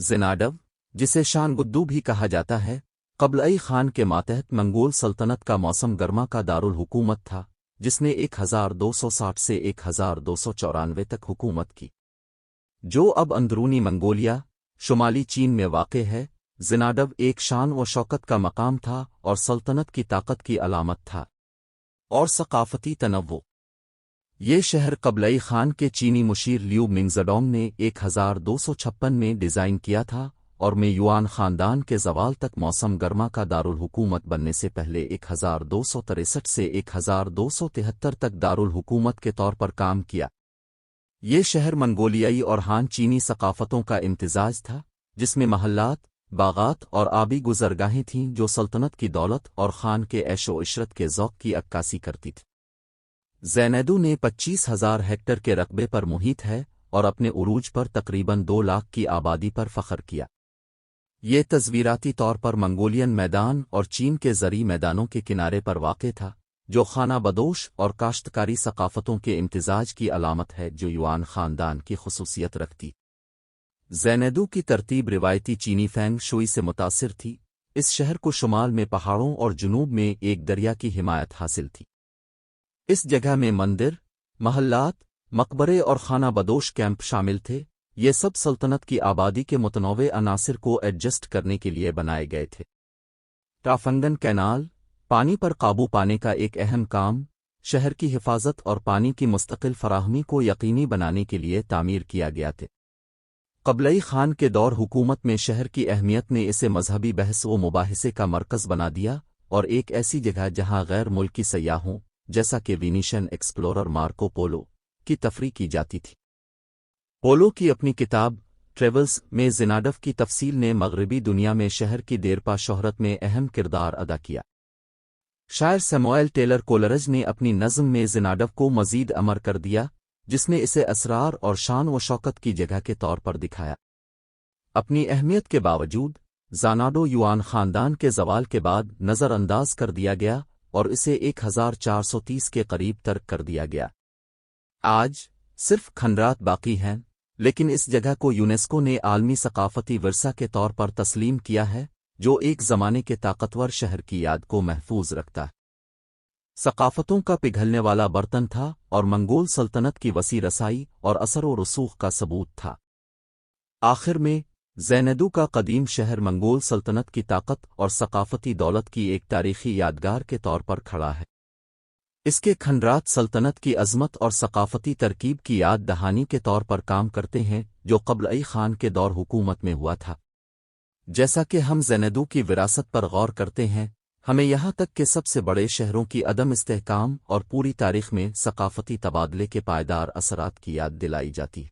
زیناڈو، جسے شان گدو بھی کہا جاتا ہے، قبلئی خان کے ماتحت منگول سلطنت کا موسم گرما کا دارالحکومت تھا، جس نے 1260 سے 1294 تک حکومت کی، جو اب اندرونی منگولیا، شمالی چین میں واقع ہے۔ زیناڈو ایک شان و شوکت کا مقام تھا اور سلطنت کی طاقت کی علامت تھا، اور ثقافتی تنوع۔ یہ شہر قبلئی خان کے چینی مشیر لیو منگزڈونگ نے 1256 میں ڈیزائن کیا تھا اور میں یوان خاندان کے زوال تک موسم گرما کا دارالحکومت بننے سے پہلے 1263 سے 1273 تک دارالحکومت کے طور پر کام کیا۔ یہ شہر منگولیائی اور ہان چینی ثقافتوں کا امتزاج تھا، جس میں محلات، باغات اور آبی گزرگاہیں تھیں جو سلطنت کی دولت اور خان کے عیش و عشرت کے ذوق کی عکاسی کرتی تھی۔ زینیڈو نے 25,000 ہیکٹر کے رقبے پر محیط ہے اور اپنے عروج پر تقریباً 2 لاکھ کی آبادی پر فخر کیا۔ یہ تصویراتی طور پر منگولین میدان اور چین کے زرعی میدانوں کے کنارے پر واقع تھا، جو خانہ بدوش اور کاشتکاری ثقافتوں کے امتزاج کی علامت ہے جو یوان خاندان کی خصوصیت رکھتی۔ زینیڈو کی ترتیب روایتی چینی فینگ شوئی سے متاثر تھی۔ اس شہر کو شمال میں پہاڑوں اور جنوب میں ایک دریا کی حمایت حاصل تھی۔ اس جگہ میں مندر، محلات، مقبرے اور خانہ بدوش کیمپ شامل تھے۔ یہ سب سلطنت کی آبادی کے متنوع عناصر کو ایڈجسٹ کرنے کے لیے بنائے گئے تھے۔ ٹافنگن کینال، پانی پر قابو پانے کا ایک اہم کام، شہر کی حفاظت اور پانی کی مستقل فراہمی کو یقینی بنانے کے لیے تعمیر کیا گیا تھا۔ قبلئی خان کے دور حکومت میں شہر کی اہمیت نے اسے مذہبی بحث و مباحثے کا مرکز بنا دیا اور ایک ایسی جگہ جہاں غیر ملکی سیاحوں، جیسا کہ وینیشین ایکسپلورر مارکو پولو، کی تفریح کی جاتی تھی۔ پولو کی اپنی کتاب ٹریولز میں زیناڈو کی تفصیل نے مغربی دنیا میں شہر کی دیرپا شہرت میں اہم کردار ادا کیا۔ شاعر سیموئل ٹیلر کولرج نے اپنی نظم میں زیناڈو کو مزید امر کر دیا، جس نے اسے اسرار اور شان و شوکت کی جگہ کے طور پر دکھایا۔ اپنی اہمیت کے باوجود، زیناڈو یوان خاندان کے زوال کے بعد نظر انداز کر دیا گیا اور اسے 1430 کے قریب ترک کر دیا گیا۔ آج صرف کھنڈرات باقی ہیں، لیکن اس جگہ کو یونیسکو نے عالمی ثقافتی ورثہ کے طور پر تسلیم کیا ہے، جو ایک زمانے کے طاقتور شہر کی یاد کو محفوظ رکھتا ہے۔ ثقافتوں کا پگھلنے والا برتن تھا اور منگول سلطنت کی وسیع رسائی اور اثر و رسوخ کا ثبوت تھا۔ آخر میں، زینیڈو کا قدیم شہر منگول سلطنت کی طاقت اور ثقافتی دولت کی ایک تاریخی یادگار کے طور پر کھڑا ہے۔ اس کے کھنڈرات سلطنت کی عظمت اور ثقافتی ترکیب کی یاد دہانی کے طور پر کام کرتے ہیں جو قبلئی خان کے دور حکومت میں ہوا تھا۔ جیسا کہ ہم زینیڈو کی وراثت پر غور کرتے ہیں، ہمیں یہاں تک کہ سب سے بڑے شہروں کی عدم استحکام اور پوری تاریخ میں ثقافتی تبادلے کے پائیدار اثرات کی یاد دلائی جاتی ہے۔